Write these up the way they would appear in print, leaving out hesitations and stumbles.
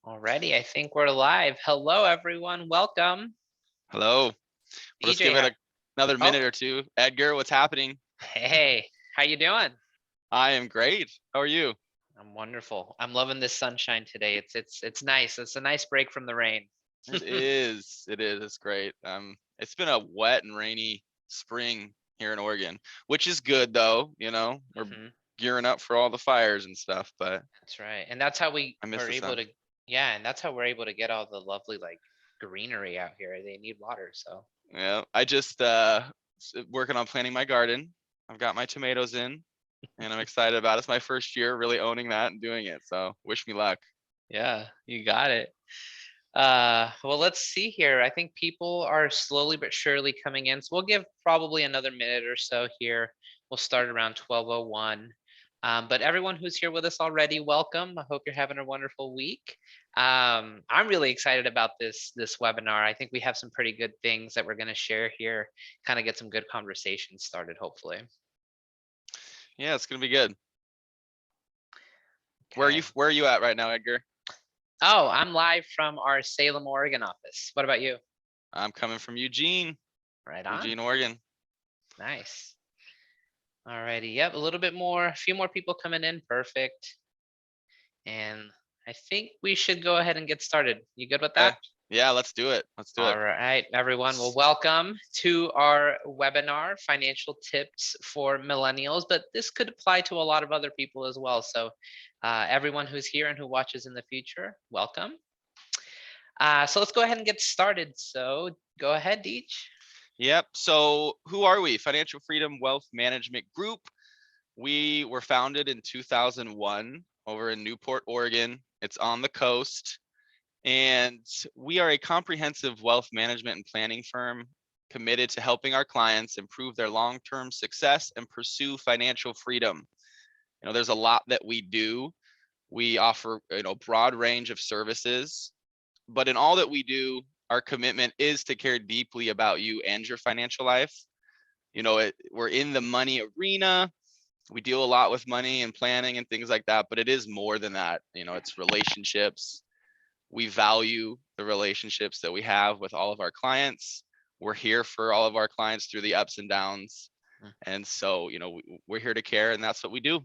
Alrighty, I think we're live. Hello, everyone. Welcome. Hello. We'll just DJ, give it another oh, minute or two. Edgar, what's happening? hey, how you doing? I am great. How are you? I'm wonderful. I'm loving this sunshine today. It's nice. It's a nice break from the rain. It is. It is. It's great. It's been a wet and rainy spring here in Oregon, which is good though. We're hmm gearing up for all the fires and stuff, but That's right. And that's how we I miss are the able sun. to, yeah, and that's how we're able to get all the lovely greenery out here. They need water, so Yeah. I just working on planting my garden. I've got my tomatoes in and I'm excited about it. It's my first year really owning that and doing it. So wish me luck. yeah, you got it. Well, let's see here. I think people are slowly but surely coming in. So we'll give probably another minute or so here. We'll start around 12:01. But everyone who's here with us already, welcome. I hope you're having a wonderful week. I'm really excited about this webinar. I think we have some pretty good things that we're going to share here, kind of get some good conversations started, hopefully. Yeah, it's gonna be good. Okay. Where are you at right now, Edgar? Oh, I'm live from our Salem, Oregon office. What about you? I'm coming from Eugene, Right on. Eugene, Oregon. Nice. Alrighty, yep, a little bit more, a few more people coming in, perfect. And I think we should go ahead and get started. You good with Okay. that? Yeah, let's do it. Let's do it. All right, everyone. Well, welcome to our webinar, Financial Tips for Millennials, but this could apply to a lot of other people as well. So everyone who's here and who watches in the future, welcome. So let's go ahead and get started. So go ahead, Deej. Yep. So who are we? Financial Freedom Wealth Management Group. We were founded in 2001 over in Newport, Oregon. It's on the coast. And we are a comprehensive wealth management and planning firm committed to helping our clients improve their long-term success and pursue financial freedom. There's a lot that we do. We offer, broad range of services, but in all that we do, our commitment is to care deeply about you and your financial life. We're in the money arena. We deal a lot with money and planning and things like that, but it is more than that. It's relationships. We value the relationships that we have with all of our clients. We're here for all of our clients through the ups and downs. And so, we're here to care, and that's what we do.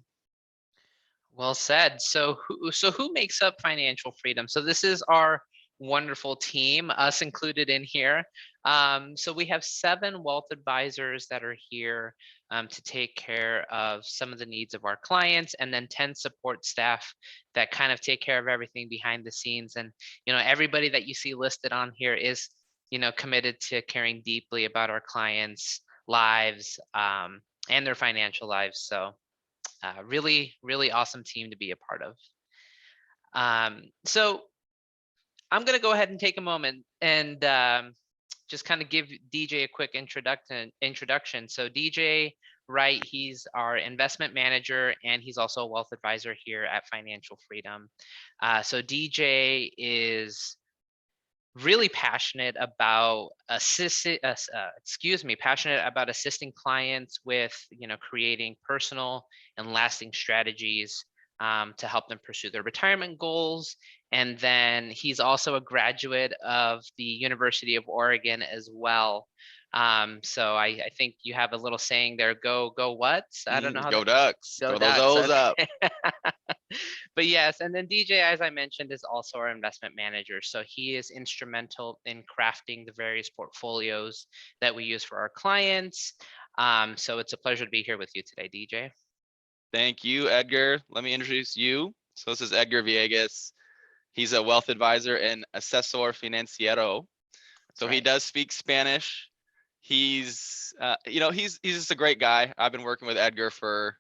Well said. So who makes up financial freedom? So this is our wonderful team, us included in here. So we have 7 wealth advisors that are here to take care of some of the needs of our clients, and then 10 support staff that kind of take care of everything behind the scenes. And everybody that you see listed on here is committed to caring deeply about our clients' lives and their financial lives. So really, really awesome team to be a part of. So I'm going to go ahead and take a moment and just kind of give DJ a quick introduction. So DJ Wright, he's our investment manager, and he's also a wealth advisor here at Financial Freedom. So DJ is really passionate about passionate about assisting clients with creating personal and lasting strategies to help them pursue their retirement goals. And then he's also a graduate of the University of Oregon as well. So I think you have a little saying there, go what? I don't know how Go that Ducks. go Throw those Ducks. O's up. Okay. But yes, and then DJ, as I mentioned, is also our investment manager. So he is instrumental in crafting the various portfolios that we use for our clients. So it's a pleasure to be here with you today, DJ. Thank you, Edgar. Let me introduce you. So this is Edgar Villegas. He's a wealth advisor and asesor financiero. That's So he right. does speak Spanish. He's just a great guy. I've been working with Edgar for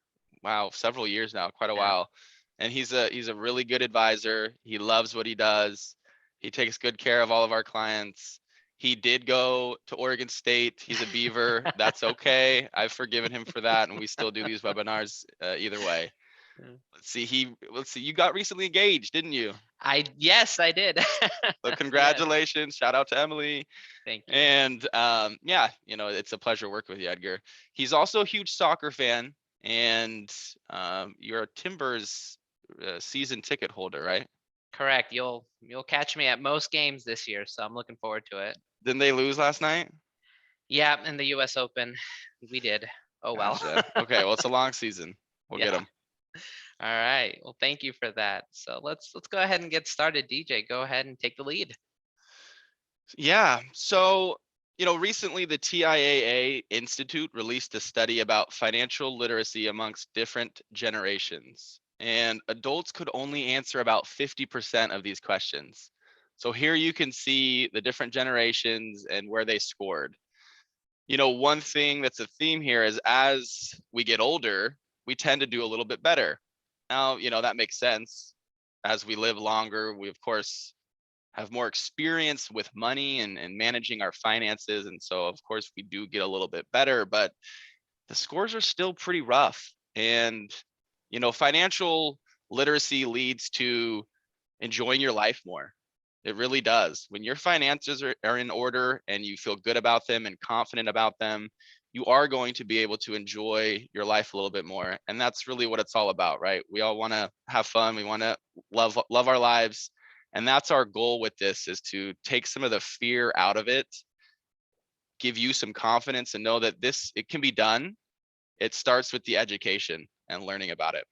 several years now, quite a Yeah. while. And he's a really good advisor. He loves what he does. He takes good care of all of our clients. He did go to Oregon State. He's a Beaver. That's okay. I've forgiven him for that, and we still do these webinars either way. Mm. Let's see. You got recently engaged, didn't you? Yes, I did. So Yes. congratulations. Shout out to Emily. Thank you. And it's a pleasure working with you, Edgar. He's also a huge soccer fan, and you're a Timbers season ticket holder, right? Correct. You'll catch me at most games this year, so I'm looking forward to it. Didn't they lose last night? Yeah, in the US Open, we did. Oh well. Gotcha. Okay, well, it's a long season. We'll get Yeah. them. All right. Well, thank you for that. So let's go ahead and get started. DJ, go ahead and take the lead. Yeah. So, recently the TIAA Institute released a study about financial literacy amongst different generations, and adults could only answer about 50% of these questions. So here you can see the different generations and where they scored. One thing that's a theme here is as we get older, we tend to do a little bit better. Now, that makes sense. As we live longer, we of course have more experience with money and managing our finances. And so, of course, we do get a little bit better, but the scores are still pretty rough. And, financial literacy leads to enjoying your life more. It really does. When your finances are in order and you feel good about them and confident about them, you are going to be able to enjoy your life a little bit more. And that's really what it's all about, right? We all want to have fun. We want to love our lives. And that's our goal with this, is to take some of the fear out of it, give you some confidence and know that it can be done. It starts with the education and learning about it.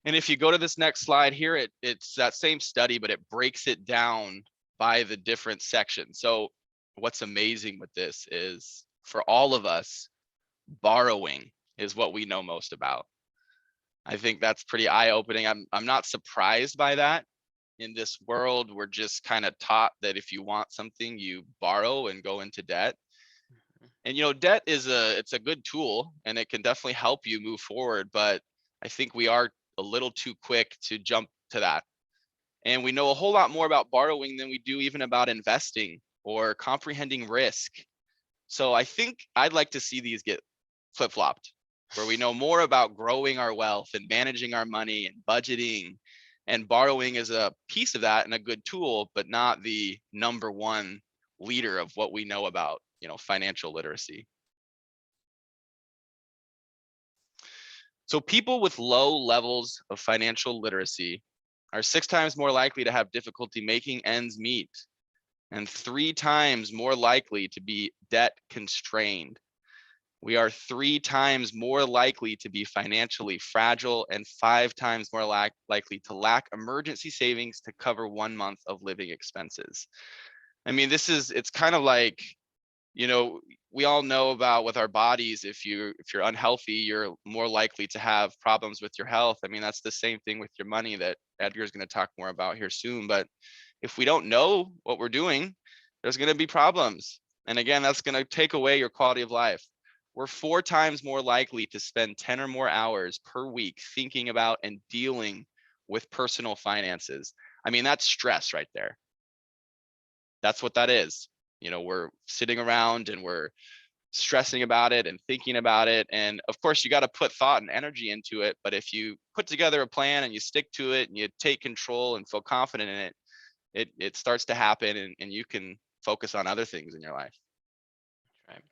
And if you go to this next slide here, it's that same study, but it breaks it down by the different sections. So what's amazing with this is, for all of us, borrowing is what we know most about. I think that's pretty eye-opening. I'm not surprised by that. In this world, we're just kind of taught that if you want something, you borrow and go into debt. And debt it's a good tool and it can definitely help you move forward, but I think we are a little too quick to jump to that. And we know a whole lot more about borrowing than we do even about investing or comprehending risk. So I think I'd like to see these get flip-flopped, where we know more about growing our wealth and managing our money and budgeting, and borrowing is a piece of that and a good tool, but not the number one leader of what we know about, financial literacy. So people with low levels of financial literacy are 6 times more likely to have difficulty making ends meet and 3 times more likely to be debt constrained. We are 3 times more likely to be financially fragile and 5 times more likely to lack emergency savings to cover 1 month of living expenses. I mean, it's kind of like, we all know about with our bodies, if you're unhealthy, you're more likely to have problems with your health. I mean, that's the same thing with your money that Edgar is going to talk more about here soon. But if we don't know what we're doing, there's going to be problems. And again, that's going to take away your quality of life. We're 4 times more likely to spend 10 or more hours per week thinking about and dealing with personal finances. I mean, that's stress right there. That's what that is. We're sitting around and we're stressing about it and thinking about it. And of course, you got to put thought and energy into it. But if you put together a plan and you stick to it and you take control and feel confident in it, it starts to happen, and you can focus on other things in your life. Right.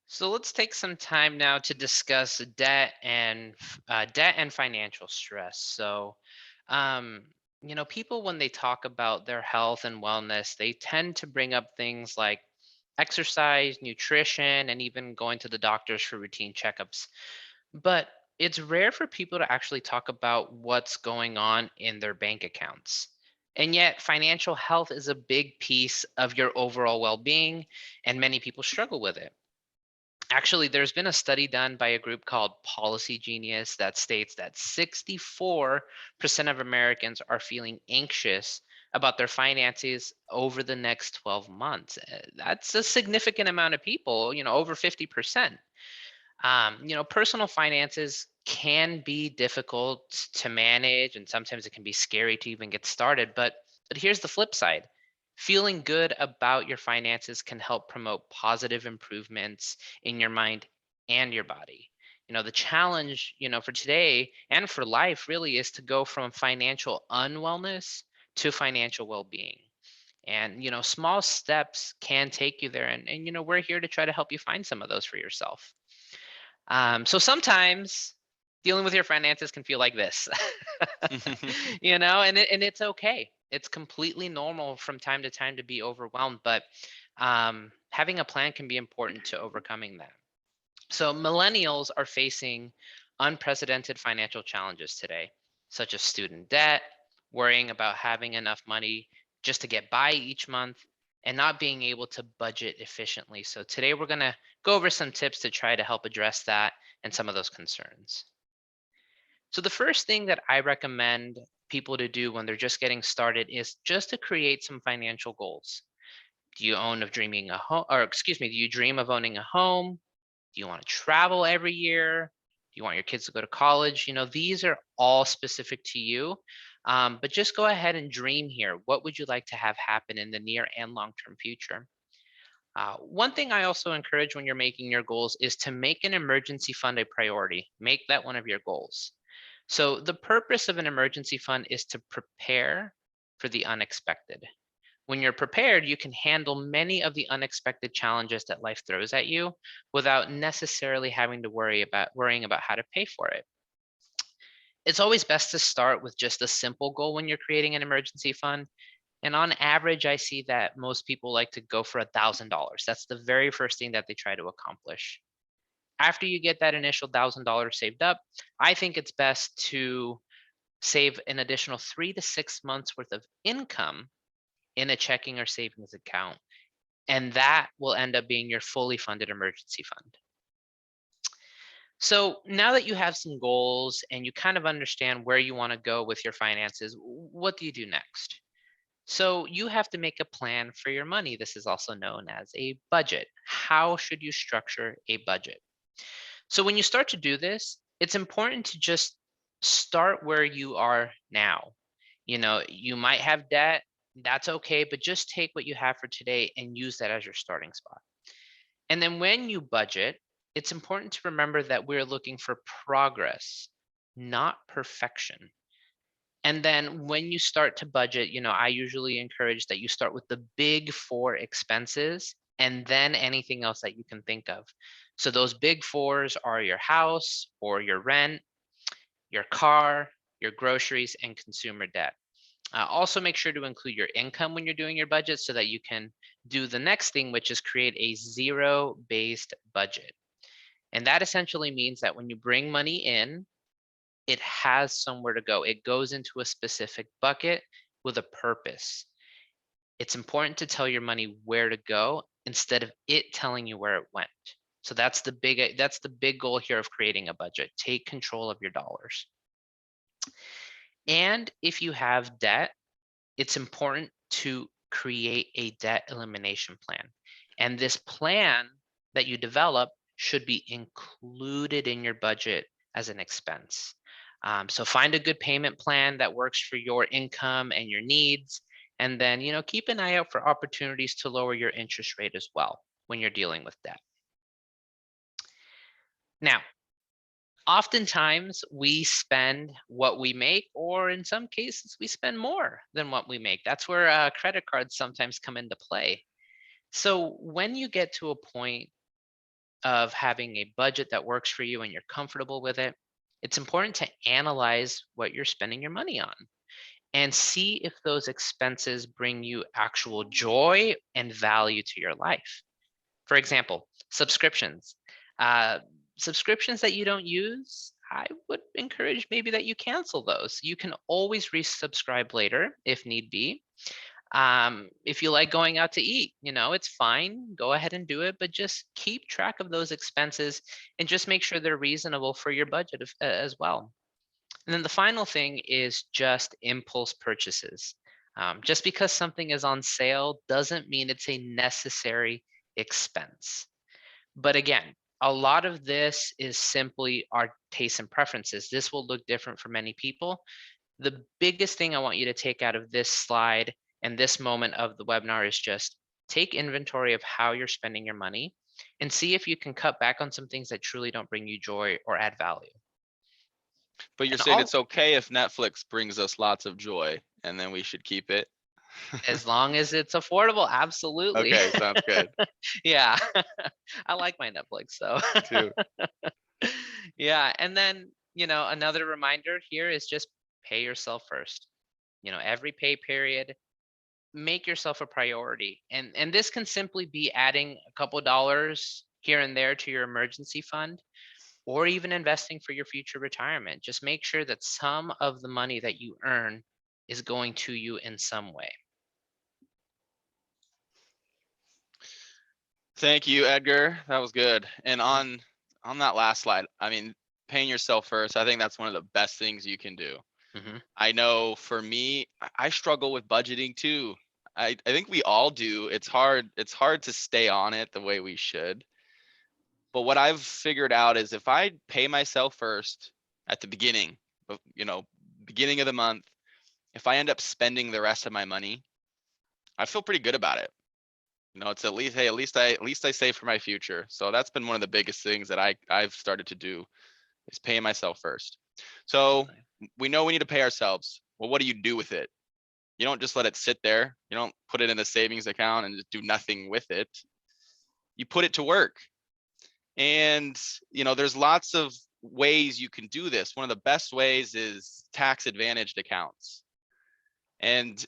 So let's take some time now to discuss debt and financial stress. So, um, people when they talk about their health and wellness, they tend to bring up things like exercise, nutrition, and even going to the doctors for routine checkups. But it's rare for people to actually talk about what's going on in their bank accounts. And yet, financial health is a big piece of your overall well being, and many people struggle with it. Actually, there's been a study done by a group called Policy Genius that states that 64% of Americans are feeling anxious about their finances over the next 12 months. That's a significant amount of people, over 50%. Personal finances can be difficult to manage, and sometimes it can be scary to even get started. But here's the flip side. Feeling good about your finances can help promote positive improvements in your mind and your body. The challenge, for today and for life really is to go from financial unwellness to financial well-being. And small steps can take you there. And we're here to try to help you find some of those for yourself. So sometimes dealing with your finances can feel like this. And it's okay. It's completely normal from time to time to be overwhelmed, but having a plan can be important to overcoming that. So millennials are facing unprecedented financial challenges today, such as student debt, worrying about having enough money just to get by each month, and not being able to budget efficiently. So today we're going to go over some tips to try to help address that and some of those concerns. So the first thing that I recommend people to do when they're just getting started is just to create some financial goals. Do you own of dreaming a home, or excuse me, do you dream of owning a home? Do you want to travel every year? Do you want your kids to go to college? These are all specific to you. But just go ahead and dream here. What would you like to have happen in the near and long term future? One thing I also encourage when you're making your goals is to make an emergency fund a priority. Make that one of your goals. So, the purpose of an emergency fund is to prepare for the unexpected. When you're prepared, you can handle many of the unexpected challenges that life throws at you without necessarily having to worrying about how to pay for it. It's always best to start with just a simple goal when you're creating an emergency fund. And on average, I see that most people like to go for $1,000. That's the very first thing that they try to accomplish. After you get that initial $1,000 saved up, I think it's best to save an additional 3 to 6 months worth of income in a checking or savings account. And that will end up being your fully funded emergency fund. So now that you have some goals and you kind of understand where you want to go with your finances, what do you do next? So you have to make a plan for your money. This is also known as a budget. How should you structure a budget? So when you start to do this, it's important to just start where you are now. You might have debt, that's okay, but just take what you have for today and use that as your starting spot. And then when you budget, it's important to remember that we're looking for progress, not perfection. And then when you start to budget, I usually encourage that you start with the big four expenses and then anything else that you can think of. So those big fours are your house or your rent, your car, your groceries, and consumer debt. Also, make sure to include your income when you're doing your budget so that you can do the next thing, which is create a zero-based budget. And that essentially means that when you bring money in, it has somewhere to go. It goes into a specific bucket with a purpose. It's important to tell your money where to go instead of it telling you where it went. So that's the big goal here of creating a budget. Take control of your dollars. And if you have debt, it's important to create a debt elimination plan. And this plan that you develop should be included in your budget as an expense. So find a good payment plan that works for your income and your needs. And then, keep an eye out for opportunities to lower your interest rate as well when you're dealing with debt. Now, oftentimes we spend what we make, or in some cases, we spend more than what we make. That's where credit cards sometimes come into play. So when you get to a point of having a budget that works for you and you're comfortable with it, it's important to analyze what you're spending your money on and see if those expenses bring you actual joy and value to your life. For example, subscriptions. Uh, Subscriptions that you don't use, I would encourage maybe that you cancel those. You can always resubscribe later if need be. If you like going out to eat, it's fine. Go ahead and do it, but just keep track of those expenses and just make sure they're reasonable for your budget as well. And then the final thing is just impulse purchases. Just because something is on sale doesn't mean it's a necessary expense. But again, a lot of this is simply our tastes and preferences. This will look different for many people. The biggest thing I want you to take out of this slide and this moment of the webinar is just take inventory of how you're spending your money and see if you can cut back on some things that truly don't bring you joy or add value. But you're And saying it's okay if Netflix brings us lots of joy and then we should keep it? as long as it's affordable, absolutely. Okay, sounds good. Yeah. I like my Netflix, so. Me too. Yeah, and then Another reminder here is just pay yourself first. Every pay period, make yourself a priority. And this can simply be adding a couple dollars here and there to your emergency fund, or even investing for your future retirement. Just make sure that some of the money that you earn is going to you in some way. Thank you, Edgar. That was good. And on that last slide, I mean, paying yourself first, I think that's one of the best things you can do. Mm-hmm. I know for me, I struggle with budgeting too. I think we all do. It's hard to stay on it the way we should. But what I've figured out is if I pay myself first at the beginning, beginning of the month, if I end up spending the rest of my money, I feel pretty good about it. It's at least, hey, at least I save for my future. So that's been one of the biggest things that I've started to do is paying myself first. So we know we need to pay ourselves. Well, what do you do with it? You don't just let it sit there. You don't put it in a savings account and just do nothing with it. You put it to work. And there's lots of ways you can do this. One of the best ways is tax advantaged accounts. And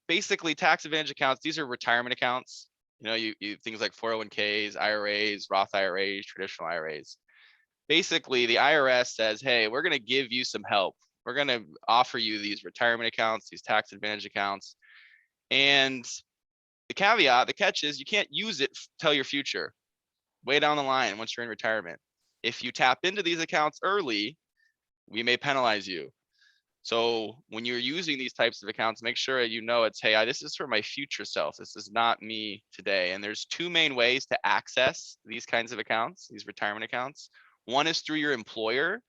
basically tax advantage accounts, these are retirement accounts. You things like 401ks, IRAs, Roth IRAs, traditional IRAs. Basically, the IRS says, hey, we're going to give you some help. We're going to offer you these retirement accounts, these tax advantage accounts. And the caveat, the catch is you can't use it till your future, way down the line once you're in retirement. If you tap into these accounts early, we may penalize you. So when you're using these types of accounts, make sure it's, hey, this is for my future self. This is not me today. And there's two main ways to access these kinds of accounts, these retirement accounts. One is through your employer,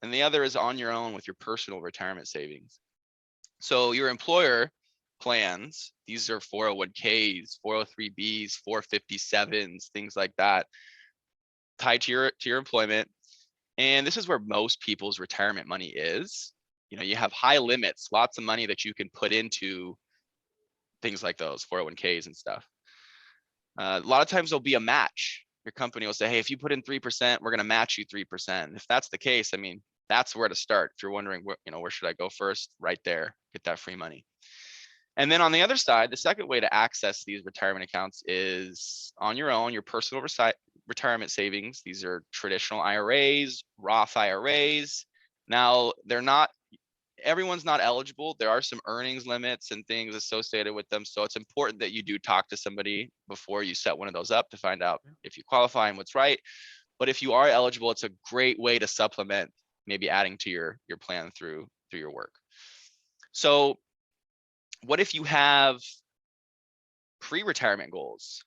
and the other is on your own with your personal retirement savings. So your employer plans, these are 401ks, 403bs, 457s, things like that, tied to your employment. And this is where most people's retirement money is. You have high limits, lots of money that you can put into things like those 401ks and stuff. A lot of times there'll be a match. Your company will say, hey, if you put in 3%, we're going to match you 3%. If that's the case, I mean, that's where to start. If you're wondering, where should I go first? Right there, get that free money. And then on the other side, the second way to access these retirement accounts is on your own, your personal retirement savings. These are traditional IRAs, Roth IRAs. Now, everyone's not eligible. There are some earnings limits and things associated with them. So it's important that you do talk to somebody before you set one of those up to find out if you qualify and what's right. But if you are eligible, it's a great way to supplement, maybe adding to your plan through your work. So what if you have pre-retirement goals?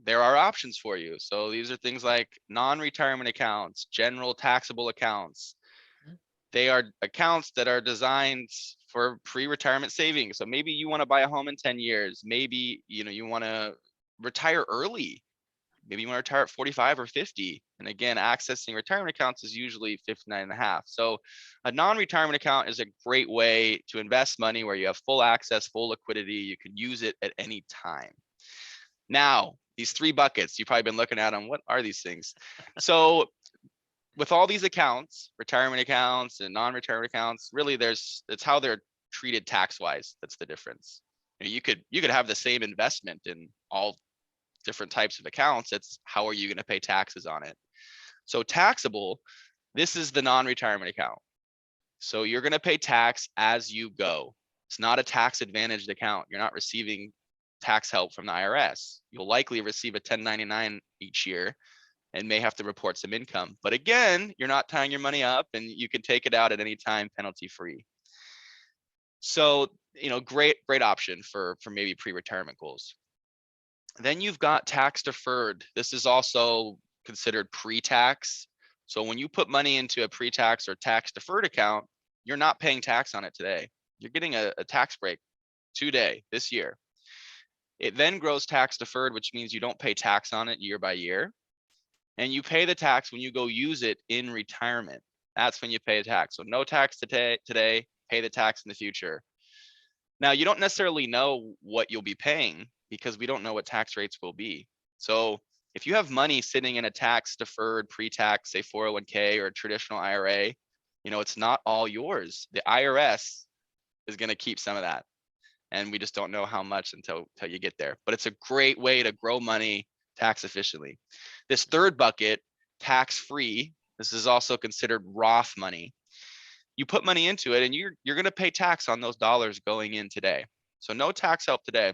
There are options for you. So these are things like non-retirement accounts, general taxable accounts. They are accounts that are designed for pre-retirement savings. So maybe you want to buy a home in 10 years. Maybe you want to retire early. Maybe you want to retire at 45 or 50. And again, accessing retirement accounts is usually 59 and a half. So a non-retirement account is a great way to invest money where you have full access, full liquidity. You can use it at any time. Now, these three buckets, you've probably been looking at them. What are these things? So with all these accounts, retirement accounts and non-retirement accounts, really it's how they're treated tax-wise. That's the difference. You could have the same investment in all different types of accounts. It's how are you going to pay taxes on it? So taxable, this is the non-retirement account. So you're going to pay tax as you go. It's not a tax advantaged account. You're not receiving tax help from the IRS. You'll likely receive a 1099 each year and may have to report some income. But again, you're not tying your money up and you can take it out at any time penalty free. So, great option for maybe pre-retirement goals. Then you've got tax deferred. This is also considered pre-tax. So when you put money into a pre-tax or tax deferred account, you're not paying tax on it today. You're getting a tax break today, this year. It then grows tax deferred, which means you don't pay tax on it year by year. And you pay the tax when you go use it in retirement. That's when you pay a tax. So no tax today, pay the tax in the future. Now, you don't necessarily know what you'll be paying because we don't know what tax rates will be. So if you have money sitting in a tax deferred pre-tax, say 401k or a traditional IRA, it's not all yours. The IRS is going to keep some of that. And we just don't know how much until you get there. But it's a great way to grow money tax efficiently. This third bucket, tax-free, this is also considered Roth money. You put money into it and you're going to pay tax on those dollars going in today. So no tax help today,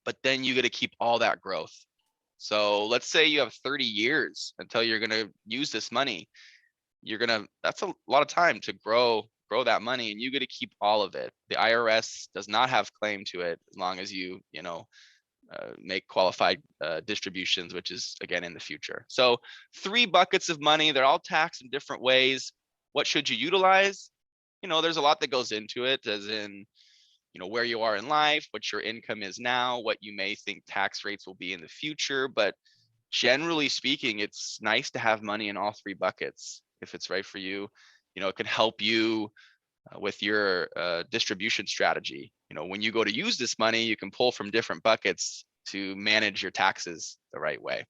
but then you got to keep all that growth. So let's say you have 30 years until you're going to use this money. That's a lot of time to grow that money, and you get to keep all of it. The IRS does not have claim to it as long as you make qualified distributions, which is again in the future. So 3 buckets of money, they're all taxed in different ways. What should you utilize? There's a lot that goes into it, as in where you are in life, what your income is now, what you may think tax rates will be in the future. But generally speaking, it's nice to have money in all 3 buckets if it's right for you. It can help you with your distribution strategy. When you go to use this money, you can pull from different buckets to manage your taxes the right way.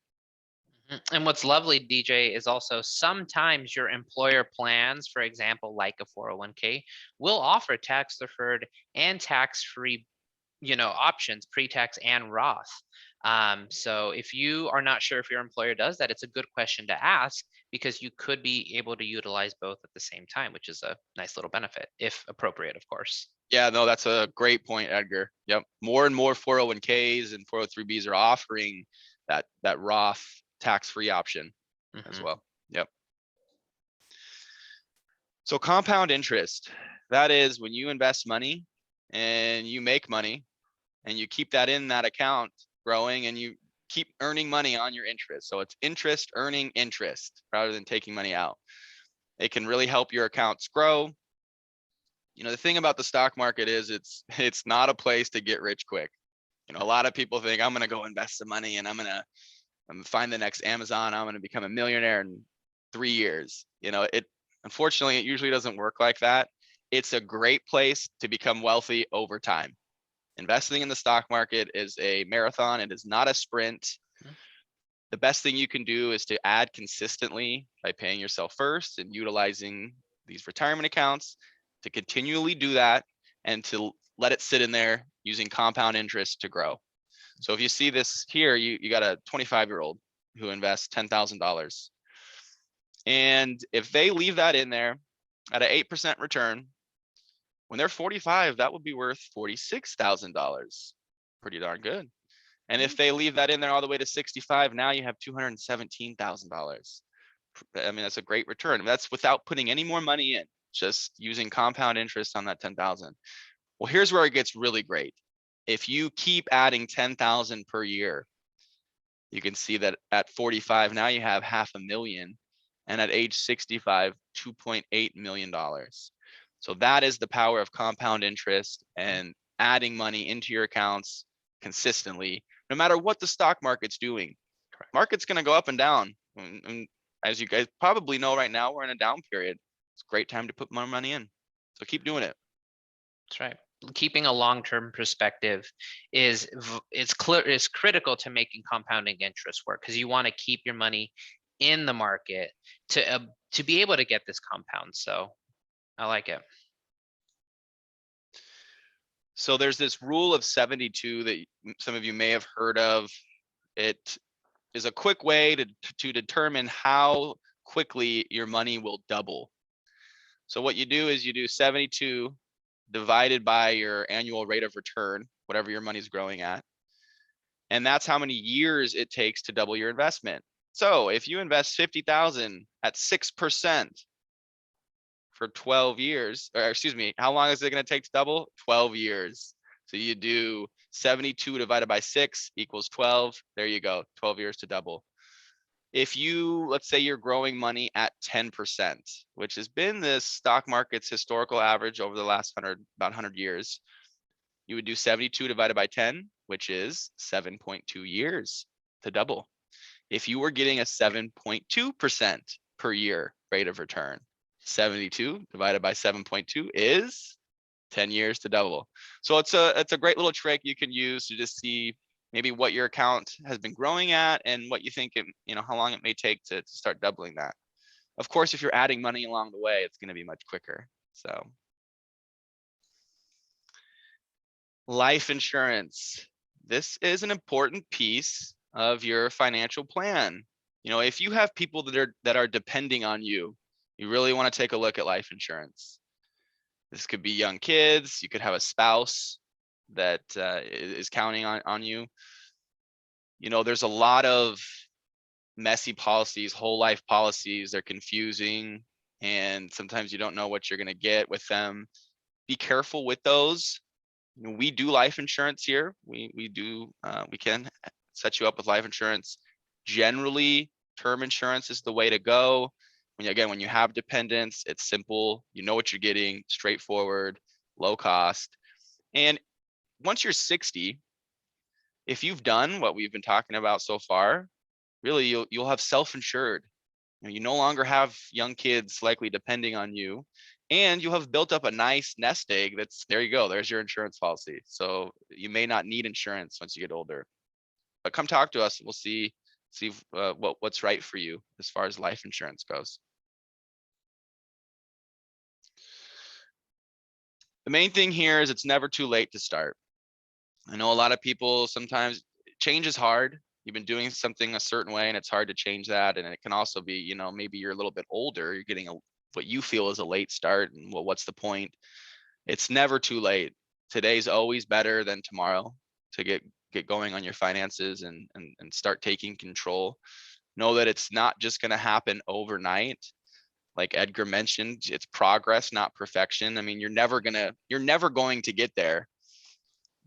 And what's lovely, DJ, is also sometimes your employer plans, for example, like a 401k, will offer tax deferred and tax-free, options, pre-tax and Roth. So if you are not sure if your employer does that, it's a good question to ask, because you could be able to utilize both at the same time, which is a nice little benefit, if appropriate, of course. Yeah, no, that's a great point, Edgar. Yep. More and more 401ks and 403bs are offering that Roth tax-free option as well. Yep. So compound interest, that is when you invest money and you make money and you keep that in that account growing and you keep earning money on your interest. So it's interest earning interest rather than taking money out. It can really help your accounts grow. The thing about the stock market is it's not a place to get rich quick. A lot of people think I'm going to go invest some money and I'm going to find the next Amazon. I'm going to become a millionaire in 3 years. Unfortunately, it usually doesn't work like that. It's a great place to become wealthy over time. Investing in the stock market is a marathon. It is not a sprint. The best thing you can do is to add consistently by paying yourself first and utilizing these retirement accounts to continually do that and to let it sit in there using compound interest to grow. So if you see this here, you got a 25-year-old who invests $10,000. And if they leave that in there at an 8% return, when they're 45, that would be worth $46,000. Pretty darn good. And if they leave that in there all the way to 65, now you have $217,000. I mean, that's a great return. That's without putting any more money in, just using compound interest on that 10,000. Well, here's where it gets really great. If you keep adding 10,000 per year, you can see that at 45, now you have $500,000. And at age 65, $2.8 million. So that is the power of compound interest and adding money into your accounts consistently, no matter what the stock market's doing. Correct. Market's going to go up and down. And as you guys probably know right now, we're in a down period. It's a great time to put more money in. So keep doing it. That's right. Keeping a long-term perspective is critical to making compounding interest work, because you want to keep your money in the market to be able to get this compound. So I like it. So there's this rule of 72 that some of you may have heard of. It is a quick way to determine how quickly your money will double. So what you do is you do 72 divided by your annual rate of return, whatever your money's growing at. And that's how many years it takes to double your investment. So if you invest 50,000 at 6% for 12 years, or excuse me, how long is it going to take to double? 12 years. So you do 72 divided by 6 equals 12. There you go, 12 years to double. If you, let's say you're growing money at 10%, which has been this stock market's historical average over the last about 100 years, you would do 72 divided by 10, which is 7.2 years to double. If you were getting a 7.2% per year rate of return, 72 divided by 7.2 is 10 years to double. So it's a great little trick you can use to just see maybe what your account has been growing at and what you think how long it may take to start doubling that. Of course, if you're adding money along the way, it's going to be much quicker. So life insurance. This is an important piece of your financial plan. You know, if you have people that are depending on you, you really want to take a look at life insurance. This could be young kids. You could have a spouse that is counting on you. You know, there's a lot of messy policies, whole life policies. They're confusing, and sometimes you don't know what you're going to get with them. Be careful with those. You know, we do life insurance here. We can set you up with life insurance. Generally, term insurance is the way to go. When you have dependents, it's simple. You know what you're getting, straightforward, low cost. And once you're 60, if you've done what we've been talking about so far, really you'll have self-insured. You no longer have young kids likely depending on you, and you have built up a nice nest egg. There you go. There's your insurance policy. So you may not need insurance once you get older, but come talk to us. We'll see what's right for you as far as life insurance goes. The main thing here is it's never too late to start. I know a lot of people, sometimes change is hard. You've been doing something a certain way and it's hard to change that. And it can also be, you know, maybe you're a little bit older, you're getting what you feel is a late start, and well, what's the point? It's never too late. Today's always better than tomorrow to get going on your finances and start taking control. Know that it's not just going to happen overnight. Like Edgar mentioned, it's progress, not perfection. I mean, you're never going to get there,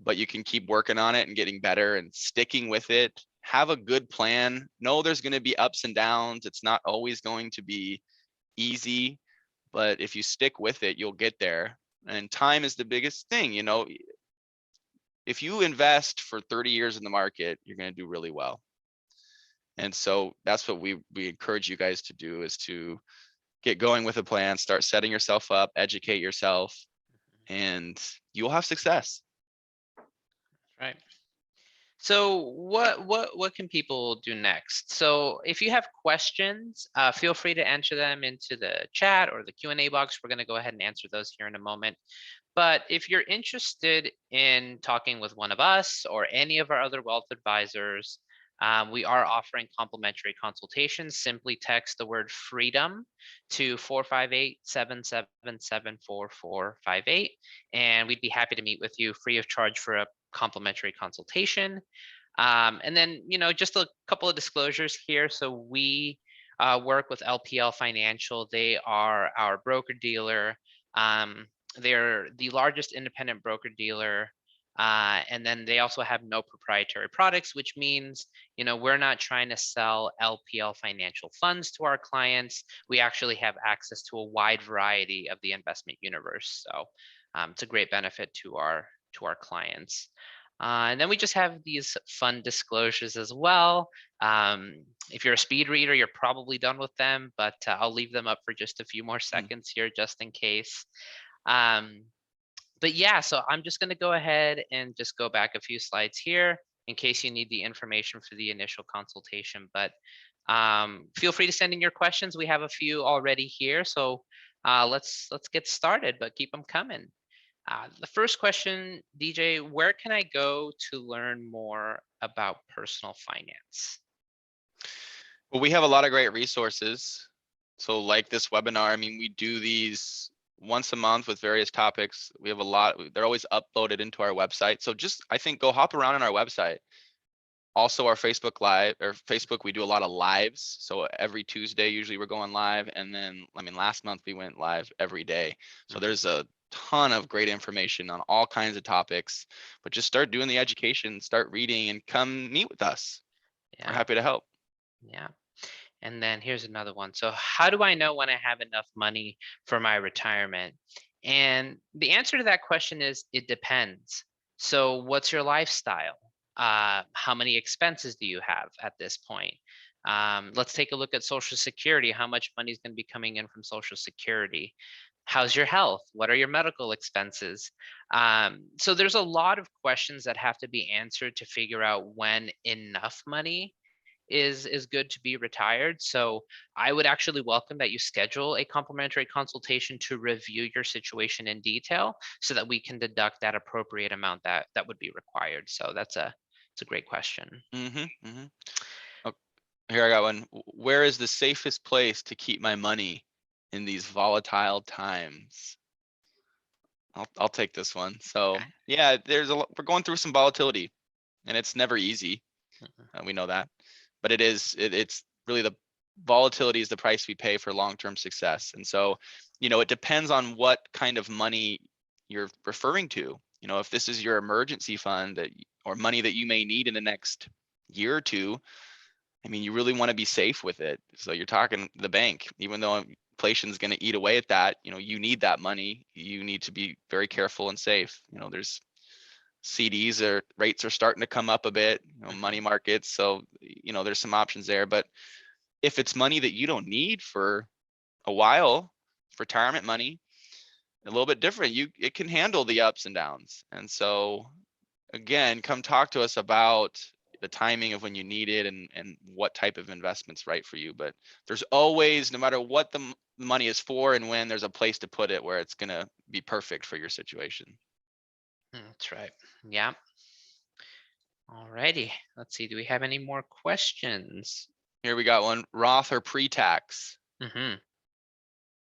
but you can keep working on it and getting better and sticking with it. Have a good plan. Know there's going to be ups and downs. It's not always going to be easy, but if you stick with it, you'll get there. And time is the biggest thing. You know, if you invest for 30 years in the market, you're going to do really well. And so that's what we encourage you guys to do, is to get going with a plan, start setting yourself up, educate yourself, and you'll have success. Right. So what can people do next? So if you have questions, feel free to enter them into the chat or the Q&A box. We're going to go ahead and answer those here in a moment. But if you're interested in talking with one of us or any of our other wealth advisors, we are offering complimentary consultations. Simply text the word freedom to 458-777-4458, and we'd be happy to meet with you free of charge for a complimentary consultation. And then, you know, just a couple of disclosures here. So we work with LPL Financial. They are our broker dealer. They're the largest independent broker dealer. And then they also have no proprietary products, which means, you know, we're not trying to sell LPL financial funds to our clients. We actually have access to a wide variety of the investment universe. So it's a great benefit to our clients. And then we just have these fun disclosures as well. If you're a speed reader, you're probably done with them, but I'll leave them up for just a few more seconds here, just in case. But yeah, so I'm just going to go ahead and just go back a few slides here in case you need the information for the initial consultation. But feel free to send in your questions. We have a few already here, so let's get started, but keep them coming. The first question, DJ, where can I go to learn more about personal finance? Well, we have a lot of great resources. So like this webinar, I mean, we do these once a month with various topics. We have a lot, they're always uploaded into our website. So just, I think, go hop around on our website. Also our Facebook Live, or Facebook, we do a lot of lives. So every Tuesday, usually we're going live. And then, I mean, last month we went live every day. So there's a ton of great information on all kinds of topics, but just start doing the education, start reading, and come meet with us. Yeah. We're happy to help. Yeah. And then here's another one. So how do I know when I have enough money for my retirement? And the answer to that question is it depends. So what's your lifestyle? How many expenses do you have at this point? Let's take a look at Social Security. How much money is going to be coming in from Social Security? How's your health? What are your medical expenses? So there's a lot of questions that have to be answered to figure out when enough money is good to be retired. So I would actually welcome that you schedule a complimentary consultation to review your situation in detail so that we can deduct that appropriate amount that would be required. So it's a great question. Mm-hmm. Mm-hmm. Oh, here I got one. Where is the safest place to keep my money in these volatile times? I'll take this one. So Okay. yeah, we're going through some volatility, and it's never easy. Mhm. We know that, but it's really the volatility is the price we pay for long-term success. And so, it depends on what kind of money you're referring to. If this is your emergency fund or money that you may need in the next year or two, I mean, you really want to be safe with it. So you're talking the bank, even though inflation is going to eat away at that, you need that money. You need to be very careful and safe. There's CDs or rates are starting to come up a bit, money Mhm. markets. So, there's some options there. But if it's money that you don't need for a while, retirement money, a little bit different. It can handle the ups and downs. And so again, come talk to us about the timing of when you need it and what type of investment's right for you. But there's always, no matter what the money is for and when, there's a place to put it where it's going to be perfect for your situation. That's right. Yeah. Alrighty. Let's see. Do we have any more questions? Here we got one. Roth or pre-tax? Hmm.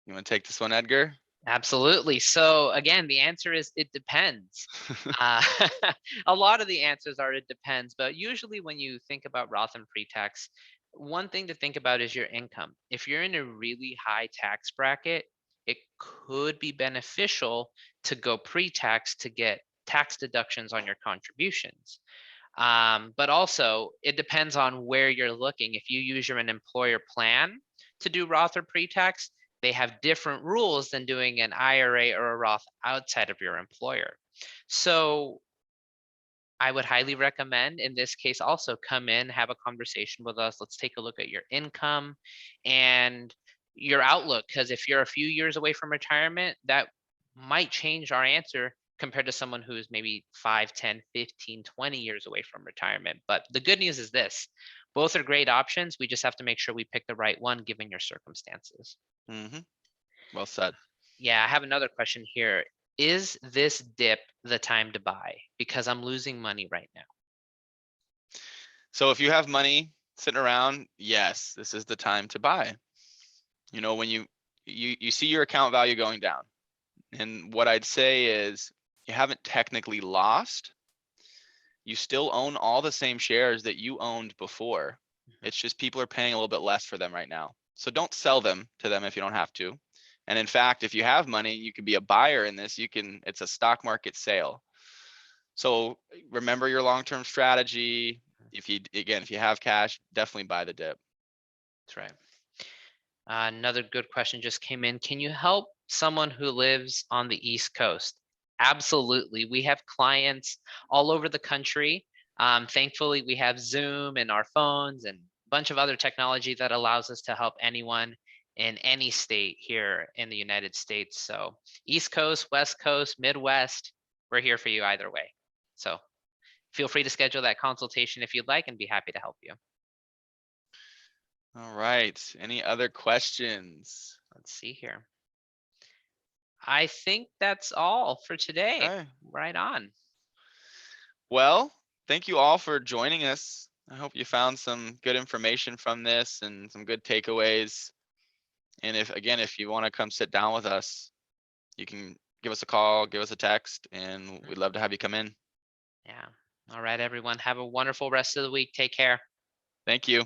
You want to take this one, Edgar? Absolutely. So again, the answer is it depends. Uh, a lot of the answers are it depends, but usually when you think about Roth and pre-tax, one thing to think about is your income. If you're in a really high tax bracket, it could be beneficial to go pre-tax to get tax deductions on your contributions. But also, it depends on where you're looking. If you use an employer plan to do Roth or pre-tax, they have different rules than doing an IRA or a Roth outside of your employer. So I would highly recommend in this case also come in, have a conversation with us. Let's take a look at your income and your outlook. Because if you're a few years away from retirement, that might change our answer compared to someone who's maybe 5, 10, 15, 20 years away from retirement. But the good news is this, both are great options. We just have to make sure we pick the right one given your circumstances. Mm-hmm. Well said. Yeah, I have another question here. Is this dip the time to buy? Because I'm losing money right now. So if you have money sitting around, yes, this is the time to buy. When you see your account value going down, and what I'd say is you haven't technically lost. You still own all the same shares that you owned before. Mhm. It's just people are paying a little bit less for them right now. So don't sell them to them if you don't have to. And in fact, if you have money, you can be a buyer in this. It's a stock market sale. So remember your long-term strategy. If you have cash, definitely buy the dip. That's right. Another good question just came in. Can you help someone who lives on the East Coast? Absolutely. We have clients all over the country. Thankfully, we have Zoom and our phones and a bunch of other technology that allows us to help anyone in any state here in the United States. So, East Coast, West Coast, Midwest, we're here for you either way. So, feel free to schedule that consultation if you'd like and be happy to help you. All right. Any other questions? Let's see here. I think that's all for today. Okay. Right on. Well, thank you all for joining us. I hope you found some good information from this and some good takeaways. And if you want to come sit down with us, you can give us a call, give us a text, and we'd love to have you come in. Yeah. All right, everyone. Have a wonderful rest of the week. Take care. Thank you.